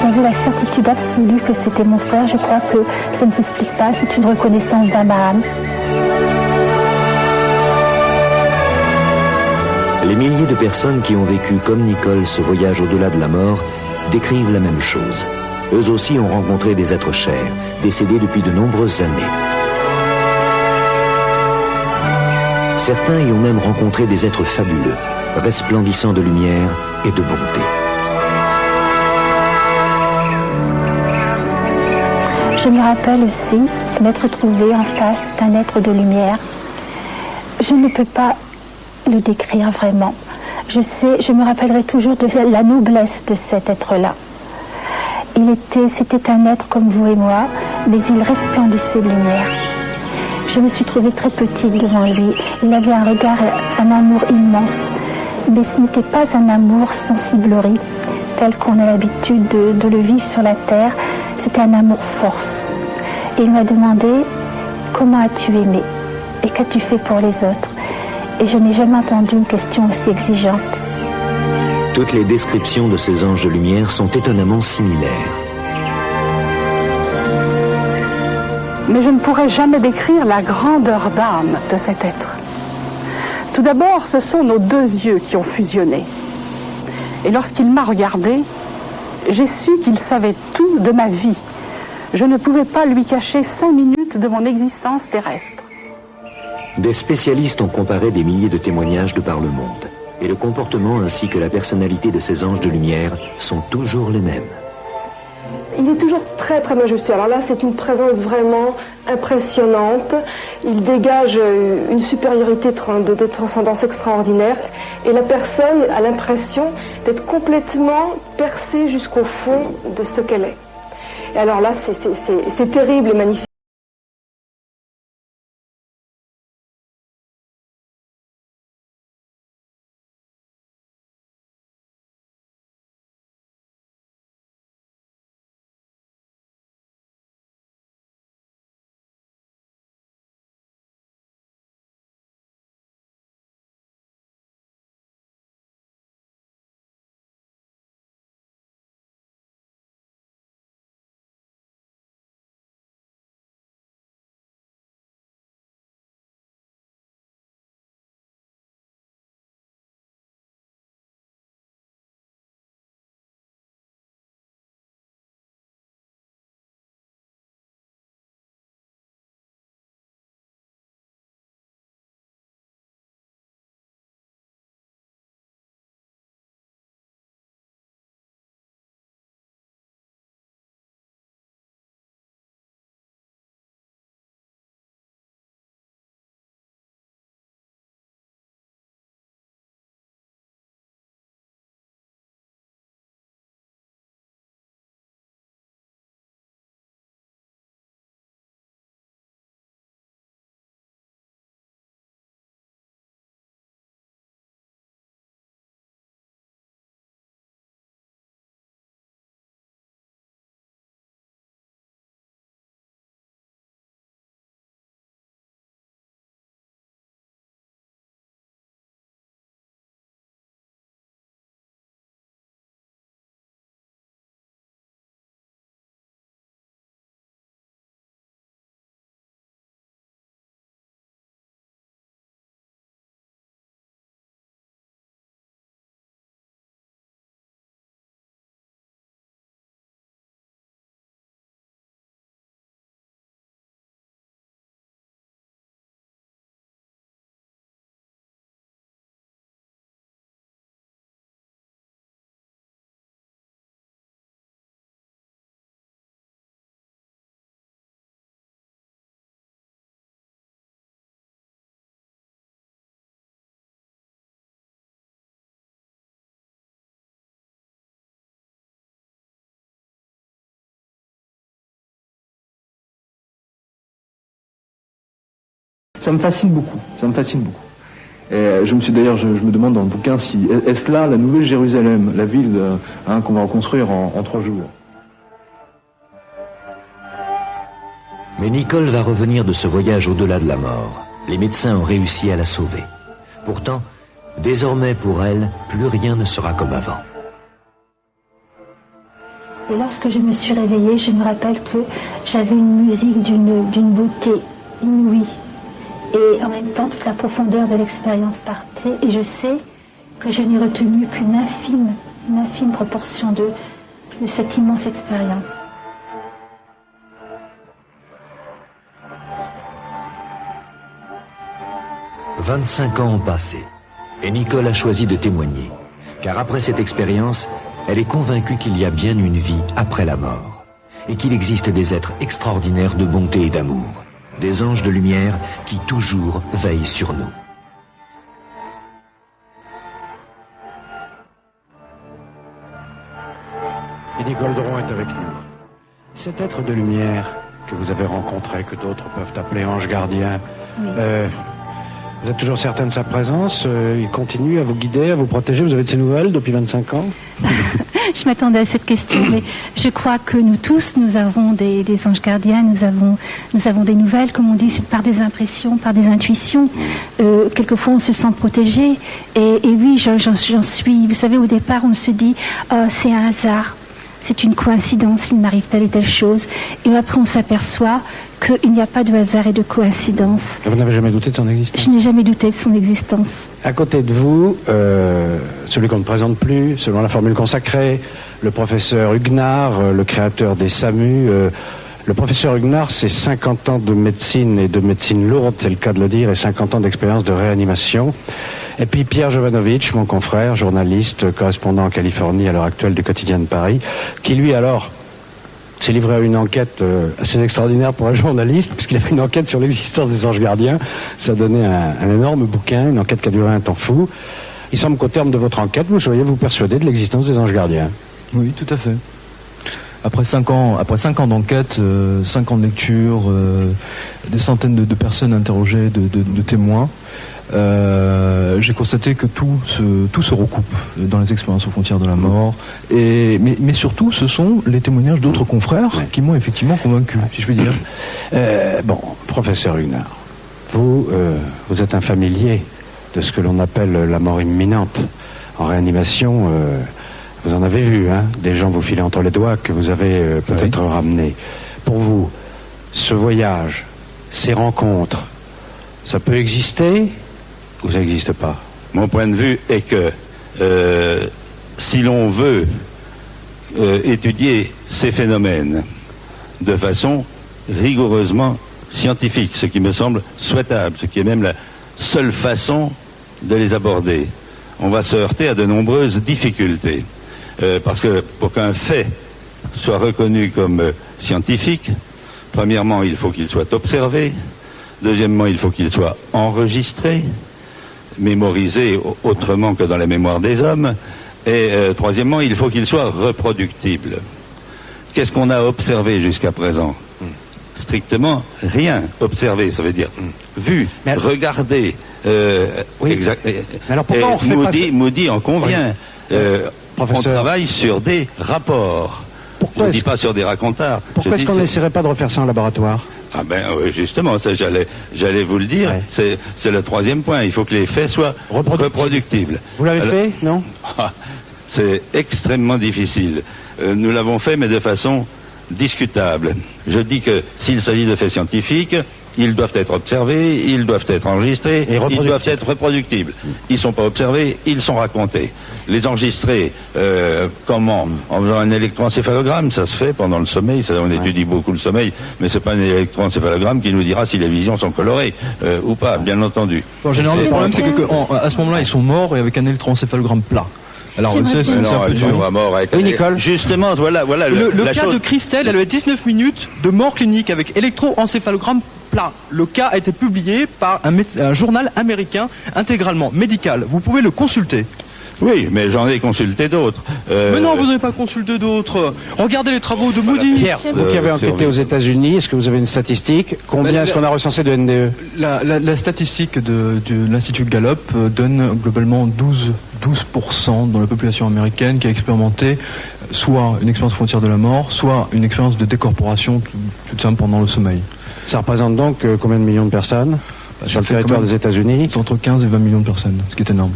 S8: J'avais la certitude absolue que c'était mon frère. Je crois que ça ne s'explique pas. C'est une reconnaissance d'Abraham.
S3: Les milliers de personnes qui ont vécu comme Nicole ce voyage au-delà de la mort décrivent la même chose. Eux aussi ont rencontré des êtres chers, décédés depuis de nombreuses années. Certains y ont même rencontré des êtres fabuleux, resplendissants de lumière et de bonté.
S8: Je me rappelle aussi m'être trouvée en face d'un être de lumière. Je ne peux pas le décrire vraiment. Je me rappellerai toujours de la noblesse de cet être-là. C'était un être comme vous et moi, mais il resplendissait de lumière. Je me suis trouvée très petite devant lui. Il avait un regard, un amour immense, mais ce n'était pas un amour sensiblerie, tel qu'on a l'habitude de le vivre sur la terre. C'était un amour force. Et il m'a demandé, comment as-tu aimé? Et qu'as-tu fait pour les autres? Et je n'ai jamais entendu une question aussi exigeante.
S3: Toutes les descriptions de ces anges de lumière sont étonnamment similaires.
S9: Mais je ne pourrais jamais décrire la grandeur d'âme de cet être. Tout d'abord, ce sont nos deux yeux qui ont fusionné. Et lorsqu'il m'a regardé, j'ai su qu'il savait tout de ma vie. Je ne pouvais pas lui cacher 5 minutes de mon existence terrestre.
S3: Des spécialistes ont comparé des milliers de témoignages de par le monde. Et le comportement ainsi que la personnalité de ces anges de lumière sont toujours les mêmes.
S12: Il est toujours très très majestueux. Alors là, c'est une présence vraiment impressionnante. Il dégage une supériorité de transcendance extraordinaire. Et la personne a l'impression d'être complètement percée jusqu'au fond de ce qu'elle est. Et alors là, c'est terrible et magnifique.
S10: Ça me fascine beaucoup, ça me fascine beaucoup. Et je me demande dans le bouquin si est-ce là la nouvelle Jérusalem, la ville qu'on va reconstruire en 3 jours.
S3: Mais Nicole va revenir de ce voyage au-delà de la mort. Les médecins ont réussi à la sauver. Pourtant, désormais pour elle, plus rien ne sera comme avant.
S8: Et lorsque je me suis réveillée, je me rappelle que j'avais une musique d'une beauté inouïe. Et en même temps, toute la profondeur de l'expérience partait. Et je sais que je n'ai retenu qu'une infime proportion de cette immense expérience. «
S3: 25 ans ont passé. Et Nicole a choisi de témoigner. Car après cette expérience, elle est convaincue qu'il y a bien une vie après la mort. Et qu'il existe des êtres extraordinaires de bonté et d'amour. Des anges de lumière qui toujours veillent sur nous.
S2: Et Nicole Dron est avec nous. Cet être de lumière que vous avez rencontré, que d'autres peuvent appeler ange gardien,
S8: oui.
S2: Vous êtes toujours certain de sa présence? Il continue à vous guider, à vous protéger? Vous avez de ses nouvelles depuis 25 ans?
S8: Je m'attendais à cette question, mais je crois que nous tous, nous avons des anges gardiens, nous avons des nouvelles, comme on dit, c'est par des impressions, par des intuitions. Quelquefois, on se sent protégé. Et oui, j'en suis. Vous savez, au départ, on se dit, oh, c'est un hasard. C'est une coïncidence, il m'arrive telle et telle chose. Et après, on s'aperçoit qu'il n'y a pas de hasard et de coïncidence.
S2: Et vous n'avez jamais douté de son existence?
S8: Je n'ai jamais douté de son existence.
S2: À côté de vous, celui qu'on ne présente plus, selon la formule consacrée, le professeur Huguenard, le créateur des SAMU. Le professeur Huguenard, c'est 50 ans de médecine et de médecine lourde, c'est le cas de le dire, et 50 ans d'expérience de réanimation. Et puis Pierre Jovanovic, mon confrère, journaliste, correspondant en Californie à l'heure actuelle du Quotidien de Paris, qui lui alors s'est livré à une enquête assez extraordinaire pour un journaliste, puisqu'il a fait une enquête sur l'existence des anges gardiens. Ça a donné un énorme bouquin, une enquête qui a duré un temps fou. Il semble qu'au terme de votre enquête, vous soyez persuadé de l'existence des anges gardiens.
S10: Oui, tout à fait. Après 5 ans d'enquête, 5 ans de lecture, des centaines de personnes interrogées, de témoins, j'ai constaté que tout se recoupe dans les expériences aux frontières de la mort. Mais surtout, ce sont les témoignages d'autres confrères qui m'ont effectivement convaincu, si je puis dire.
S2: Bon, professeur Huguenard, vous êtes un familier de ce que l'on appelle la mort imminente. En réanimation, vous en avez vu, hein, des gens vous filer entre les doigts que vous avez peut-être ramenés. Pour vous, ce voyage, ces rencontres, ça peut exister ou ça n'existe pas?
S13: Mon point de vue est que si l'on veut étudier ces phénomènes de façon rigoureusement scientifique, ce qui me semble souhaitable, ce qui est même la seule façon de les aborder, on va se heurter à de nombreuses difficultés. Parce que pour qu'un fait soit reconnu comme scientifique, premièrement, il faut qu'il soit observé. Deuxièmement, il faut qu'il soit enregistré, mémorisé autrement que dans la mémoire des hommes. Et troisièmement, il faut qu'il soit reproductible. Qu'est-ce qu'on a observé jusqu'à présent? Strictement rien. Observé, ça veut dire vu, regardé. Exact.
S2: Alors pourquoi on refait
S13: Moody en convient. On travaille sur des rapports. Je ne dis pas sur des racontars.
S2: Pourquoi est-ce qu'on n'essaierait pas de refaire ça en laboratoire?
S13: Ah ben justement, ça j'allais vous le dire. Ouais. C'est le troisième point. Il faut que les faits soient reproductibles.
S2: Vous l'avez fait, non?
S13: C'est extrêmement difficile. Nous l'avons fait, mais de façon discutable. Je dis que s'il s'agit de faits scientifiques, ils doivent être observés, ils doivent être enregistrés, ils doivent être reproductibles. Ils ne sont pas observés, ils sont racontés. Les enregistrer, comment? En faisant un électroencéphalogramme, ça se fait pendant le sommeil, on étudie beaucoup le sommeil, mais c'est pas un électroencéphalogramme qui nous dira si les visions sont colorées ou pas, bien entendu.
S10: En général, le problème, c'est qu'à ce moment-là, ils sont morts et avec un électroencéphalogramme plat. Alors, c'est un peu dur.
S13: Oui, Nicole. Justement, voilà
S10: le cas de Christelle, elle avait 19 minutes de mort clinique avec électroencéphalogramme plat. Le cas a été publié par un journal américain intégralement médical. Vous pouvez le consulter.
S13: Oui, mais j'en ai consulté d'autres.
S10: Mais non, vous n'avez pas consulté d'autres. Regardez les travaux de Moody.
S2: Pierre, vous qui avez enquêté aux États-Unis, est-ce que vous avez une statistique? Combien est-ce qu'on a recensé de NDE?
S10: La statistique de l'Institut Gallup donne globalement 12% dans la population américaine qui a expérimenté soit une expérience frontière de la mort, soit une expérience de décorporation toute simple pendant le sommeil.
S2: Ça représente donc combien de millions de personnes sur le territoire des États-Unis?
S10: C'est entre 15 et 20 millions de personnes, ce qui est énorme.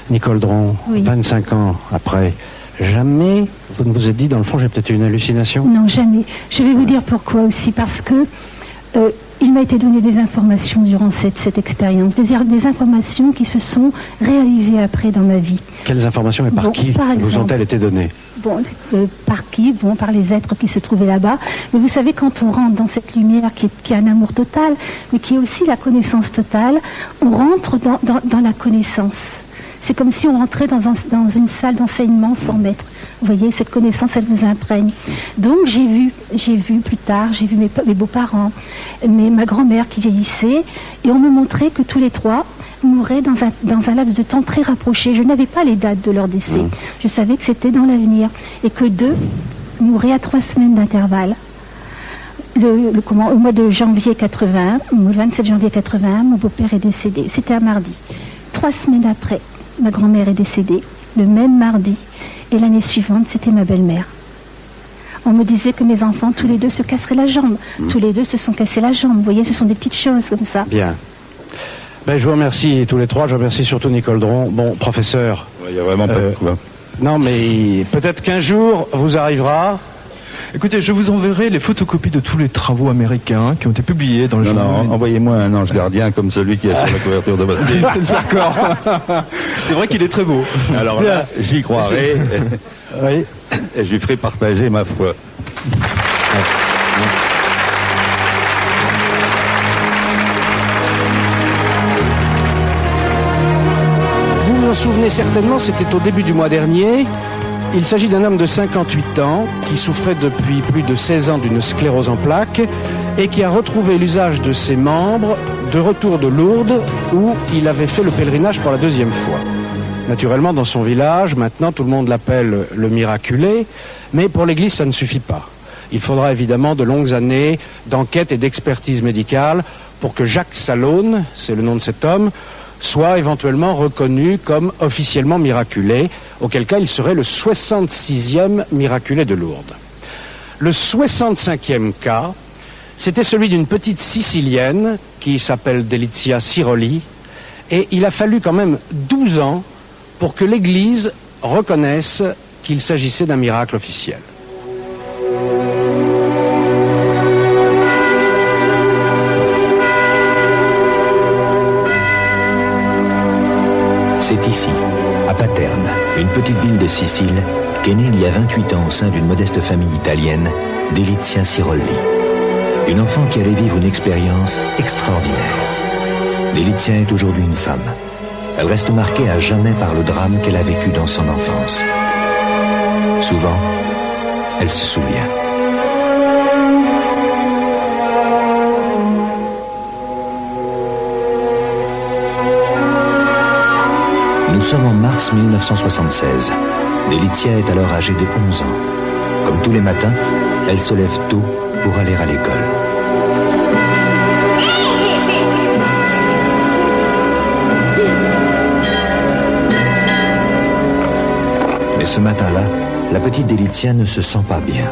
S2: Nicole Dron, 25 ans après, jamais vous ne vous êtes dit, dans le fond, j'ai peut-être une hallucination?
S8: Non, jamais. Je vais vous dire pourquoi aussi, parce que il m'a été donné des informations durant cette expérience, des informations qui se sont réalisées après dans ma vie.
S2: Quelles informations et par qui vous ont-elles été données?
S8: Par qui? Par les êtres qui se trouvaient là-bas. Mais vous savez, quand on rentre dans cette lumière qui est un amour total, mais qui est aussi la connaissance totale, on rentre dans la connaissance. C'est comme si on rentrait dans une salle d'enseignement sans maître. Vous voyez, cette connaissance, elle vous imprègne. Donc j'ai vu plus tard, j'ai vu mes beaux-parents, ma grand-mère qui vieillissait, et on me montrait que tous les trois mouraient dans un laps de temps très rapproché. Je n'avais pas les dates de leur décès. Je savais que c'était dans l'avenir. Et que 2 mouraient à 3 semaines d'intervalle. au mois de janvier 81, le 27 janvier 81, mon beau-père est décédé. C'était un mardi. 3 semaines après, ma grand-mère est décédée, le même mardi. Et l'année suivante, c'était ma belle-mère. On me disait que mes enfants, tous les deux, se casseraient la jambe. Tous les deux se sont cassés la jambe. Vous voyez, ce sont des petites choses comme ça.
S2: Bien. Ben, je vous remercie tous les trois. Je remercie surtout Nicole Dron. Bon, professeur.
S13: Il n'y a vraiment pas de quoi.
S2: Non, mais peut-être qu'un jour, vous arrivera.
S10: Écoutez, je vous enverrai les photocopies de tous les travaux américains qui ont été publiés dans le journal.
S13: Non, envoyez-moi un ange gardien comme celui qui est sur la couverture de votre livre.
S10: D'accord. C'est vrai qu'il est très beau.
S13: Alors là, j'y croirai.
S2: Oui.
S13: Et je lui ferai partager ma foi.
S2: Vous vous en souvenez certainement, c'était au début du mois dernier. Il s'agit d'un homme de 58 ans qui souffrait depuis plus de 16 ans d'une sclérose en plaques et qui a retrouvé l'usage de ses membres de retour de Lourdes où il avait fait le pèlerinage pour la 2e fois. Naturellement, dans son village, maintenant tout le monde l'appelle le miraculé, mais pour l'Église ça ne suffit pas. Il faudra évidemment de longues années d'enquête et d'expertise médicale pour que Jacques Salone, c'est le nom de cet homme, soit éventuellement reconnu comme officiellement miraculé, auquel cas il serait le 66e miraculé de Lourdes. Le 65e cas, c'était celui d'une petite Sicilienne qui s'appelle Delizia Ciroli, et il a fallu quand même 12 ans pour que l'Église reconnaisse qu'il s'agissait d'un miracle officiel.
S3: C'est ici, à Paterne, une petite ville de Sicile, qu'est née il y a 28 ans au sein d'une modeste famille italienne, Delizia Ciroli. Une enfant qui allait vivre une expérience extraordinaire. Delizia est aujourd'hui une femme. Elle reste marquée à jamais par le drame qu'elle a vécu dans son enfance. Souvent, elle se souvient. Nous sommes en mars 1976. Delizia est alors âgée de 11 ans. Comme tous les matins, elle se lève tôt pour aller à l'école. Mais ce matin-là, la petite Delizia ne se sent pas bien.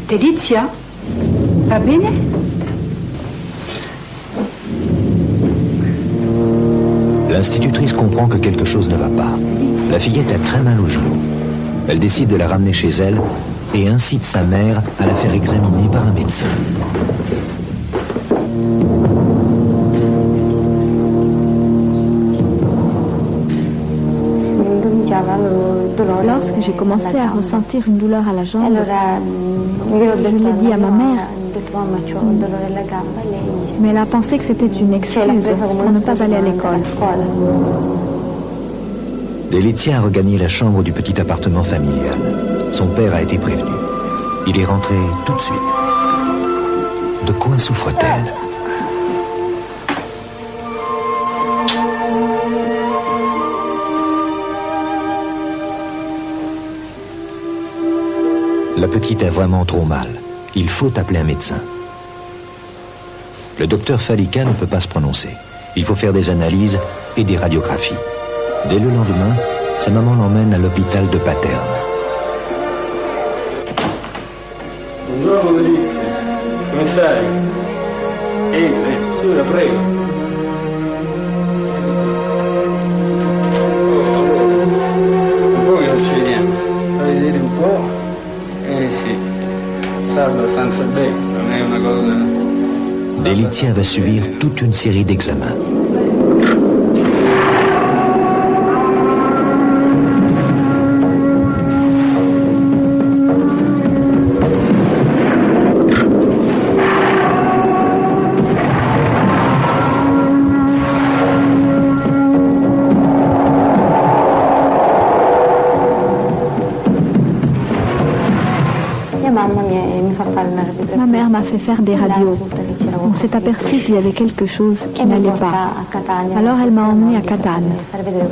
S9: Delizia, va bene?
S3: L'institutrice comprend que quelque chose ne va pas. La fillette a très mal au genou. Elle décide de la ramener chez elle et incite sa mère à la faire examiner par un médecin.
S14: Lorsque j'ai commencé à ressentir une douleur à la jambe, je l'ai dit à ma mère, mais elle a pensé que c'était une excuse pour ne pas aller à l'école.
S3: Delizia a regagné la chambre du petit appartement familial. Son père a été prévenu. Il est rentré tout de suite. De quoi souffre-t-elle ? La petite a vraiment trop mal. Il faut appeler un médecin. Le docteur Fallica ne peut pas se prononcer. Il faut faire des analyses et des radiographies. Dès le lendemain, sa maman l'emmène à l'hôpital de Paterne.
S15: Buongiorno Delizia, come stai? Entri, su, la prego. Un po' che non ci vediamo, fai vedere un po'. Sì, sta abbastanza bene, non è una cosa...
S3: Delizia va subir toute une série d'examens.
S14: Ma mère m'a fait faire des radios. On s'est aperçu qu'il y avait quelque chose qui n'allait pas. Alors elle m'a emmenée à Catane.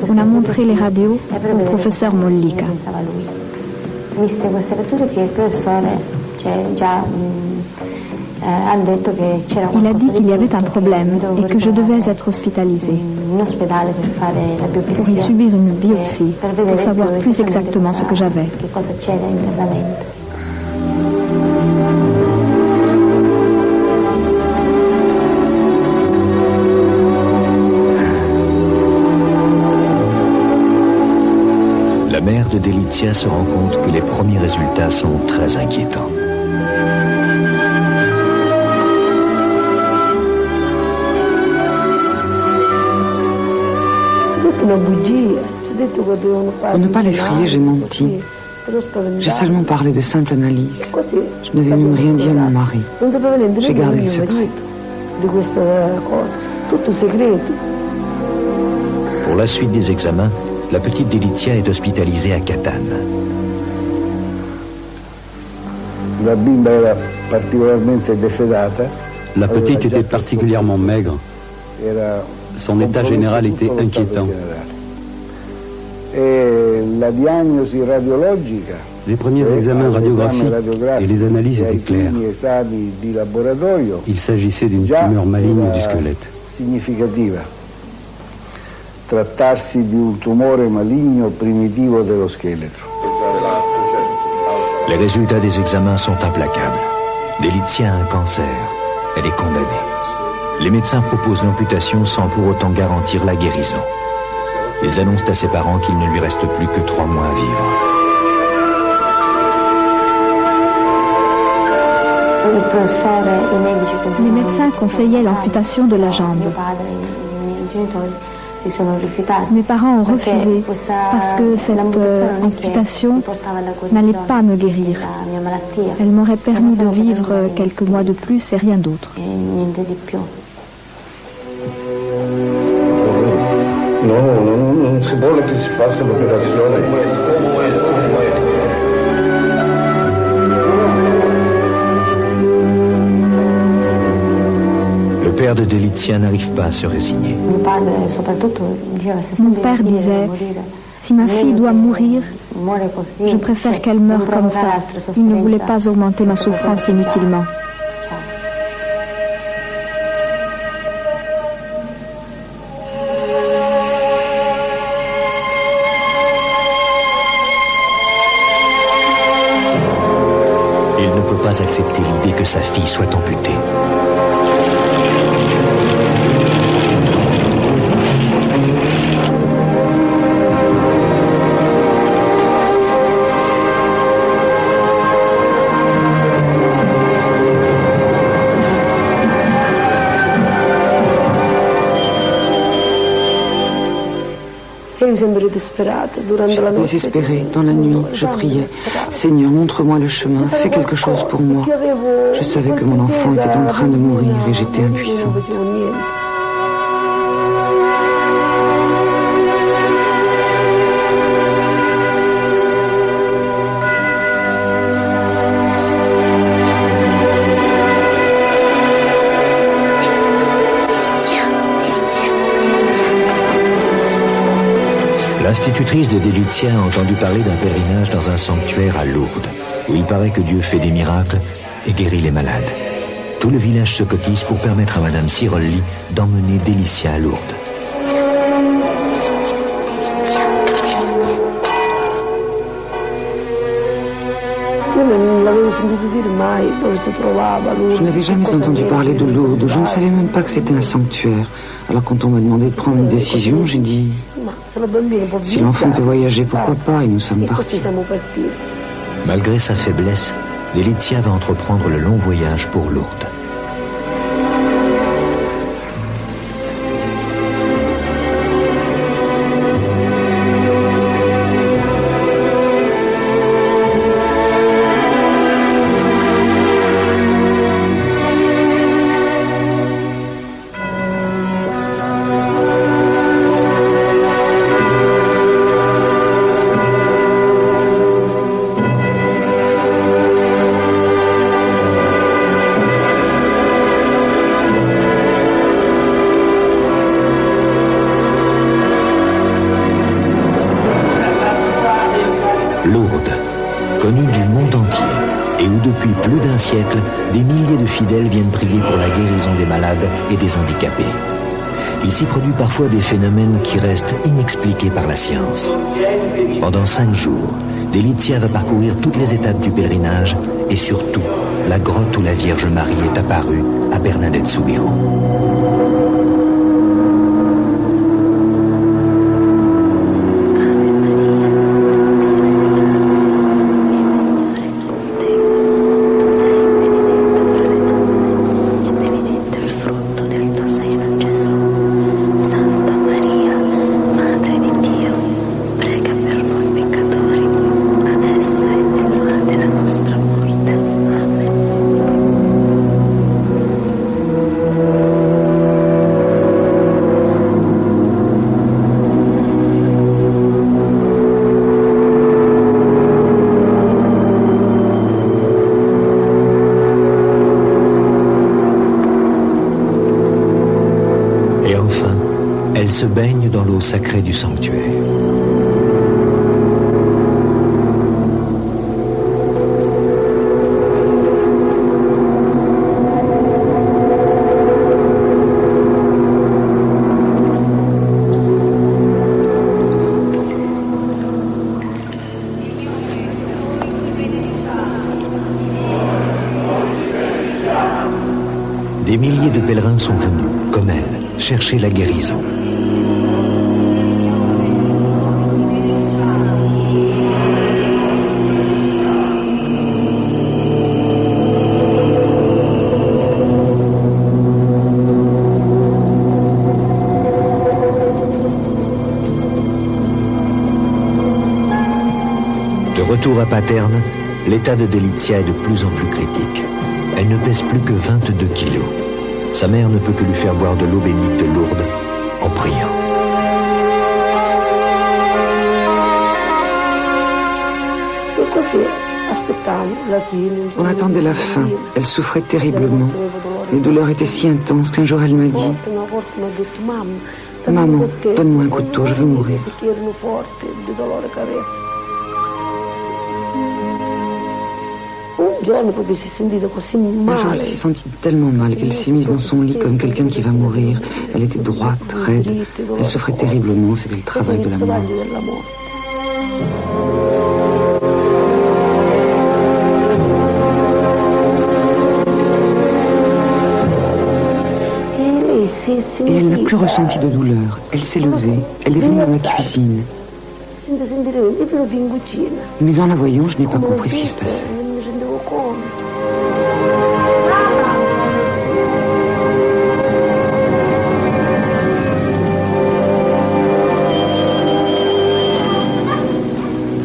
S14: On a montré les radios au professeur Mollica. Il a dit qu'il y avait un problème et que je devais être hospitalisée pour y subir une biopsie, pour savoir plus exactement ce que j'avais.
S3: La mère de Delizia se rend compte que les premiers résultats sont très inquiétants.
S16: Pour ne pas l'effrayer, j'ai menti. J'ai seulement parlé de simple analyse. Je n'avais même rien dit à mon mari. J'ai gardé le secret.
S3: Pour la suite des examens, la petite Delizia est hospitalisée à Catane.
S11: La petite était particulièrement maigre. Son état général était inquiétant. Les premiers examens radiographiques et les analyses étaient claires. Il s'agissait d'une tumeur maligne du squelette.
S3: Les résultats des examens sont implacables. Delizia a un cancer. Elle est condamnée. Les médecins proposent l'amputation sans pour autant garantir la guérison. Ils annoncent à ses parents qu'il ne lui reste plus que 3 mois à vivre.
S14: Les médecins conseillaient l'amputation de la jambe. Mes parents ont refusé parce que cette amputation n'allait pas me guérir. Elle m'aurait permis de vivre quelques mois de plus et rien d'autre.
S17: Non si vuole che si faccia l'operazione.
S3: Le père de Delizia n'arrive pas à se résigner.
S14: Mon père disait, si ma fille doit mourir, je préfère qu'elle meure comme ça. Il ne voulait pas augmenter ma souffrance inutilement.
S3: Il ne peut pas accepter l'idée que sa fille soit amputée.
S16: J'étais désespérée. Dans la nuit, je priais. Seigneur, montre-moi le chemin. Fais quelque chose pour moi. Je savais que mon enfant était en train de mourir et j'étais impuissante.
S3: L'institutrice de Delizia a entendu parler d'un pèlerinage dans un sanctuaire à Lourdes, où il paraît que Dieu fait des miracles et guérit les malades. Tout le village se cotise pour permettre à Madame Cirolli d'emmener Delizia à Lourdes.
S16: Je n'avais jamais entendu parler de Lourdes. Je ne savais même pas que c'était un sanctuaire. Alors quand on m'a demandé de prendre une décision, j'ai dit... Si l'enfant peut voyager, pourquoi pas? Et nous sommes partis.
S3: Malgré sa faiblesse, Delizia va entreprendre le long voyage pour Lourdes. Depuis plus d'un siècle, des milliers de fidèles viennent prier pour la guérison des malades et des handicapés. Il s'y produit parfois des phénomènes qui restent inexpliqués par la science. Pendant 5 jours, Delizia va parcourir toutes les étapes du pèlerinage et surtout la grotte où la Vierge Marie est apparue à Bernadette Soubirous. Elle se baigne dans l'eau sacrée du sanctuaire. Des milliers de pèlerins sont venus, comme elle, chercher la guérison. De retour à Paterne, l'état de Delizia est de plus en plus critique. Elle ne pèse plus que 22 kilos. Sa mère ne peut que lui faire boire de l'eau bénite de Lourdes en priant.
S16: On attendait la fin. Elle souffrait terriblement. Les douleurs étaient si intenses qu'un jour elle m'a dit « Maman, donne-moi un couteau, je veux mourir. » Un jour, elle s'est sentie tellement mal qu'elle s'est mise dans son lit comme quelqu'un qui va mourir. Elle était droite, raide. Elle souffrait terriblement. C'était le travail de la mort. Et elle n'a plus ressenti de douleur. Elle s'est levée. Elle est venue dans la cuisine. Mais en la voyant, je n'ai pas compris ce qui se passait.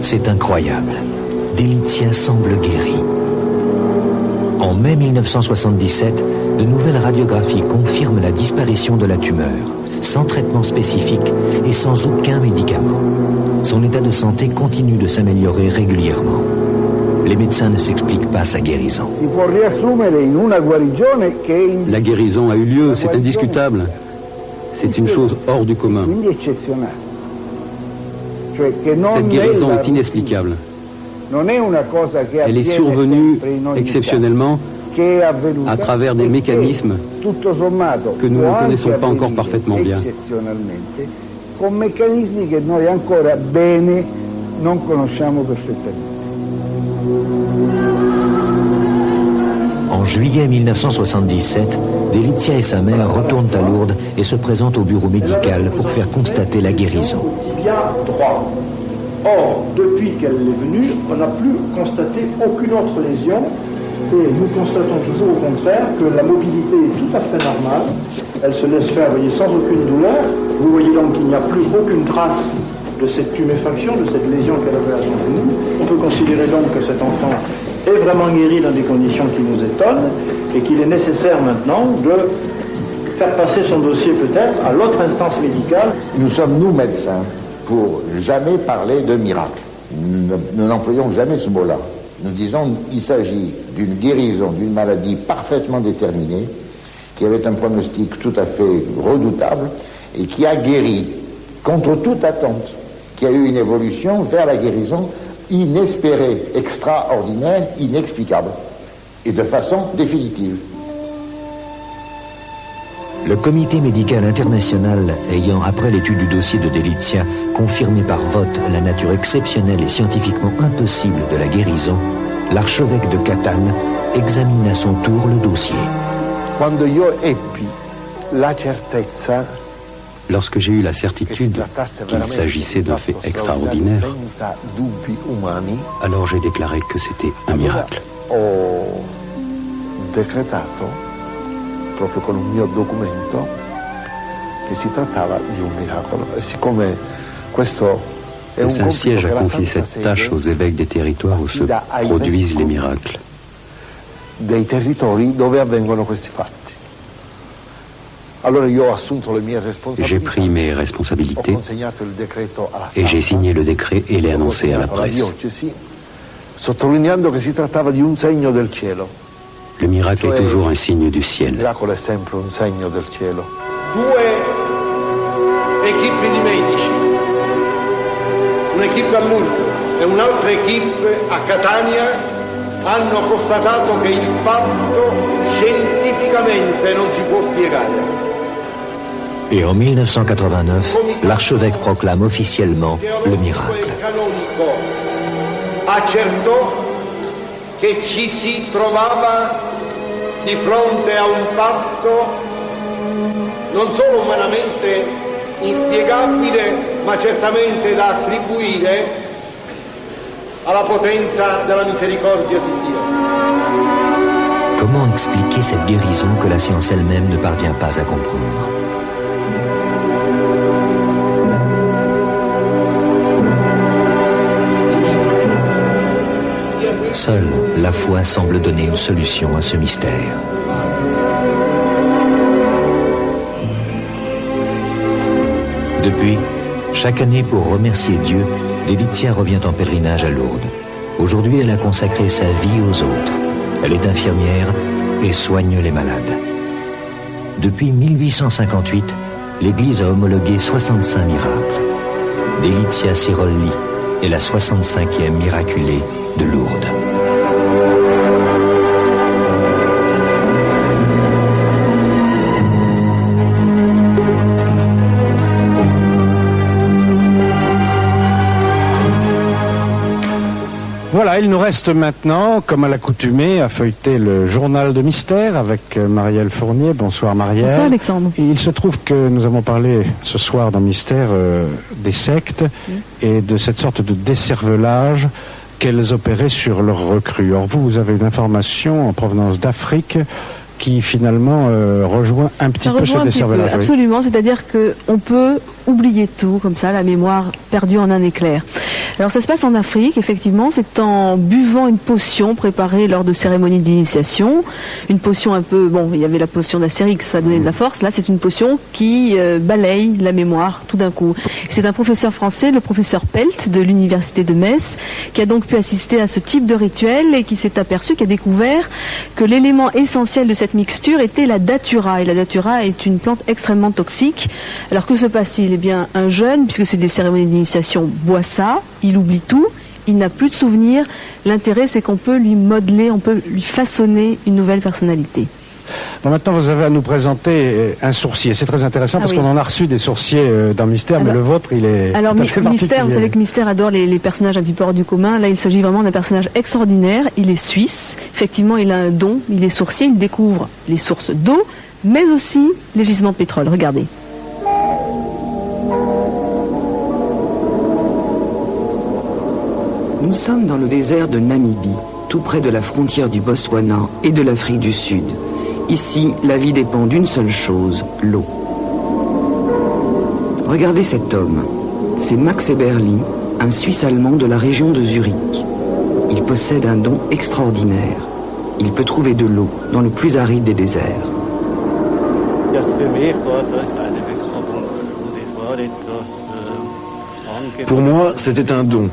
S3: C'est incroyable. Delizia semble guérie. En mai 1977, de nouvelles radiographies confirment la disparition de la tumeur, sans traitement spécifique et sans aucun médicament. Son état de santé continue de s'améliorer régulièrement. Les médecins ne s'expliquent pas sa guérison.
S11: La guérison a eu lieu, c'est indiscutable. C'est une chose hors du commun. Cette guérison est inexplicable. Elle est survenue exceptionnellement à travers des mécanismes que nous ne connaissons pas encore parfaitement bien.
S3: En juillet 1977, Delizia et sa mère retournent à Lourdes et se présentent au bureau médical pour faire constater la guérison.
S18: Or, depuis qu'elle est venue, on n'a plus constaté aucune autre lésion et nous constatons toujours au contraire que la mobilité est tout à fait normale. Elle se laisse faire, voyez, sans aucune douleur. Vous voyez donc qu'il n'y a plus aucune trace de cette tuméfaction, de cette lésion qu'elle avait à son genou. On peut considérer donc que cet enfant est vraiment guéri dans des conditions qui nous étonnent et qu'il est nécessaire maintenant de faire passer son dossier peut-être à l'autre instance médicale.
S17: Nous sommes, nous, médecins, pour jamais parler de miracle. Nous n'employons jamais ce mot-là. Nous disons qu'il s'agit d'une guérison d'une maladie parfaitement déterminée, qui avait un pronostic tout à fait redoutable et qui a guéri contre toute attente, qui a eu une évolution vers la guérison inespérée, extraordinaire, inexplicable. et de façon définitive.
S3: Le comité médical international ayant, après l'étude du dossier de Delizia, confirmé par vote la nature exceptionnelle et scientifiquement impossible de la guérison, l'archevêque de Catane examine à son tour le dossier.
S11: Lorsque j'ai eu la certitude qu'il s'agissait de faits extraordinaires, alors j'ai déclaré que c'était un miracle.
S19: Proprio con un mio documento che si trattava di un miracolo. E siccome questo è
S11: Le
S19: un
S11: Saint-Siège a confié cette tâche aux évêques des territoires où se produisent les miracles.
S19: dei territori dove avvengono questi fatti. Allora io ho assunto le mie
S11: J'ai pris
S19: responsabilità,
S11: mes
S19: ho
S11: responsabilités
S19: consegnato il decreto alla
S11: et j'ai
S19: stampa,
S11: signé le décret et l'ai annoncé à la
S19: alla
S11: presse.
S19: diocesi, sottolineando che si trattava di un segno del cielo.
S11: Le miracle est toujours un signe du
S19: Il
S11: ciel.
S19: miracolo è sempre un segno del cielo.
S18: Due equipe di medici, un'equipe a Lourdes e un'altra equipe a Catania hanno constatato che il fatto scientificamente non si può spiegare.
S3: Et en 1989, l'archevêque proclame officiellement le miracle.
S18: Il canonico accertò che ci si trovava di fronte a un fatto non solo umanamente inspiegabile, ma certamente da attribuire alla potenza della misericordia di Dio.
S3: Comment expliquer cette guérison que la science elle-même ne parvient pas à comprendre? Seule la foi semble donner une solution à ce mystère. Depuis, chaque année pour remercier Dieu, Delizia revient en pèlerinage à Lourdes. Aujourd'hui, elle a consacré sa vie aux autres. Elle est infirmière et soigne les malades. Depuis 1858, l'Église a homologué 65 miracles. Delizia Cirolli est la 65e miraculée de Lourdes.
S2: Voilà, il nous reste maintenant, comme à l'accoutumée, à feuilleter le journal de mystère avec Marielle Fournier. Bonsoir Marielle.
S20: Bonsoir Alexandre.
S2: Et il se trouve que nous avons parlé ce soir dans Mystère des sectes et de cette sorte de décervelage qu'elles opéraient sur leurs recrues. Or vous avez une information en provenance d'Afrique qui finalement rejoint un petit peu ce décervelage.
S20: Oui. Absolument, c'est-à-dire qu'on peut oublier tout, comme ça, la mémoire perdue en un éclair. Alors ça se passe en Afrique, effectivement, c'est en buvant une potion préparée lors de cérémonies d'initiation, une potion un peu, bon, il y avait la potion d'Astérix, ça donnait de la force, là c'est une potion qui balaye la mémoire tout d'un coup. C'est un professeur français, le professeur Pelt de l'université de Metz, qui a donc pu assister à ce type de rituel et qui s'est aperçu, qui a découvert que l'élément essentiel de cette mixture était la datura, et la datura est une plante extrêmement toxique. Alors que se passe-t-il? Eh bien, un jeune, puisque c'est des cérémonies d'initiation, boit ça, il oublie tout, il n'a plus de souvenirs. L'intérêt, c'est qu'on peut lui modeler, on peut lui façonner une nouvelle personnalité.
S2: Bon, maintenant, vous avez à nous présenter un sourcier. C'est très intéressant parce qu'on en a reçu des sourciers dans Mystère, mais le vôtre, il est.
S20: Alors, Mystère, vous savez que Mystère adore les personnages un petit peu hors du commun. Là, il s'agit vraiment d'un personnage extraordinaire. Il est suisse. Effectivement, il a un don. Il est sourcier. Il découvre les sources d'eau, mais aussi les gisements de pétrole. Regardez.
S16: Nous sommes dans le désert de Namibie, tout près de la frontière du Botswana et de l'Afrique du Sud. Ici, la vie dépend d'une seule chose, l'eau. Regardez cet homme. C'est Max Eberli, un Suisse-Allemand de la région de Zurich. Il possède un don extraordinaire. Il peut trouver de l'eau dans le plus aride des déserts.
S21: Pour moi, c'était un don.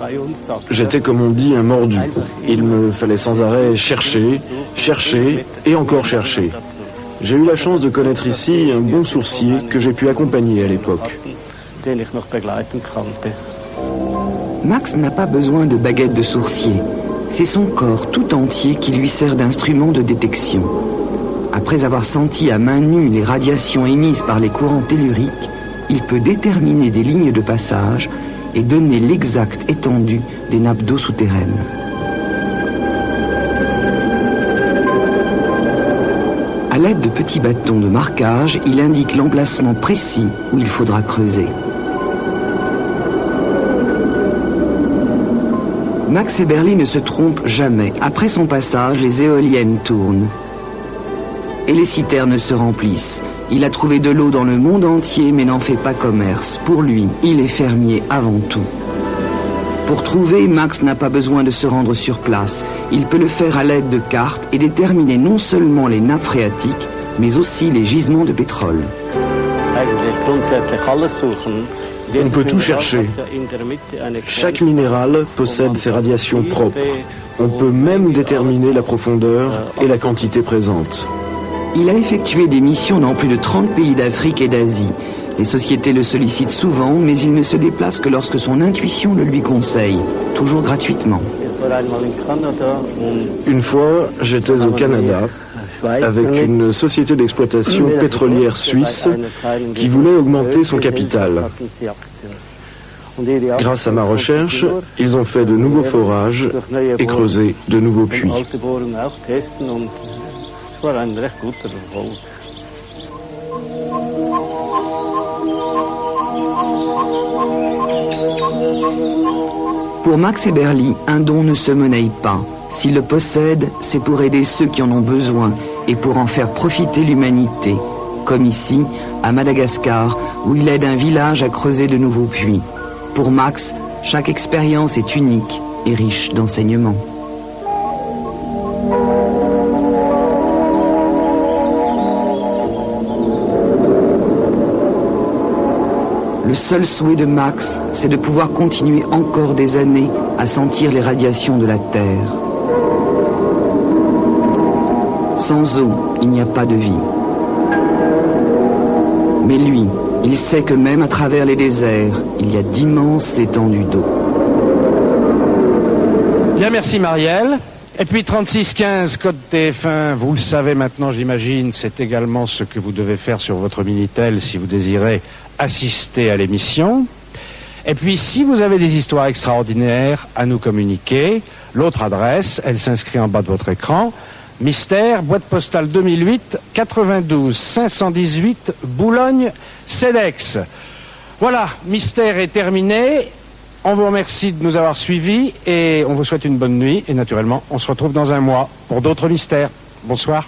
S21: J'étais, comme on dit, un mordu. Il me fallait sans arrêt chercher, chercher et encore chercher. J'ai eu la chance de connaître ici un bon sourcier que j'ai pu accompagner à l'époque.
S16: Max n'a pas besoin de baguette de sourcier. C'est son corps tout entier qui lui sert d'instrument de détection. Après avoir senti à main nue les radiations émises par les courants telluriques, il peut déterminer des lignes de passage et donner l'exacte étendue des nappes d'eau souterraines. À l'aide de petits bâtons de marquage, il indique l'emplacement précis où il faudra creuser. Max Eberly ne se trompe jamais. Après son passage, les éoliennes tournent. Et les citernes se remplissent. Il a trouvé de l'eau dans le monde entier, mais n'en fait pas commerce. Pour lui, il est fermier avant tout. Pour trouver, Max n'a pas besoin de se rendre sur place. Il peut le faire à l'aide de cartes et déterminer non seulement les nappes phréatiques, mais aussi les gisements de pétrole.
S21: On peut tout chercher. Chaque minéral possède ses radiations propres. On peut même déterminer la profondeur et la quantité présente.
S16: Il a effectué des missions dans plus de 30 pays d'Afrique et d'Asie. Les sociétés le sollicitent souvent, mais il ne se déplace que lorsque son intuition le lui conseille, toujours gratuitement.
S21: Une fois, j'étais au Canada avec une société d'exploitation pétrolière suisse qui voulait augmenter son capital. Grâce à ma recherche, ils ont fait de nouveaux forages et creusé de nouveaux puits.
S16: Pour Max Eberly, un don ne se monnaie pas. S'il le possède, c'est pour aider ceux qui en ont besoin et pour en faire profiter l'humanité, comme ici, à Madagascar, où il aide un village à creuser de nouveaux puits. Pour Max, chaque expérience est unique et riche d'enseignements. Le seul souhait de Max, c'est de pouvoir continuer encore des années à sentir les radiations de la Terre. Sans eau, il n'y a pas de vie. Mais lui, il sait que même à travers les déserts, il y a d'immenses étendues d'eau.
S2: Bien, merci Marielle. Et puis 3615, code TF1, vous le savez maintenant, j'imagine, c'est également ce que vous devez faire sur votre Minitel si vous désirez assister à l'émission. Et puis, si vous avez des histoires extraordinaires à nous communiquer, l'autre adresse, elle s'inscrit en bas de votre écran, Mystère, boîte postale 2008, 92 518, Boulogne, CEDEX. Voilà, Mystère est terminé. On vous remercie de nous avoir suivis et on vous souhaite une bonne nuit. Et naturellement, on se retrouve dans un mois pour d'autres mystères. Bonsoir.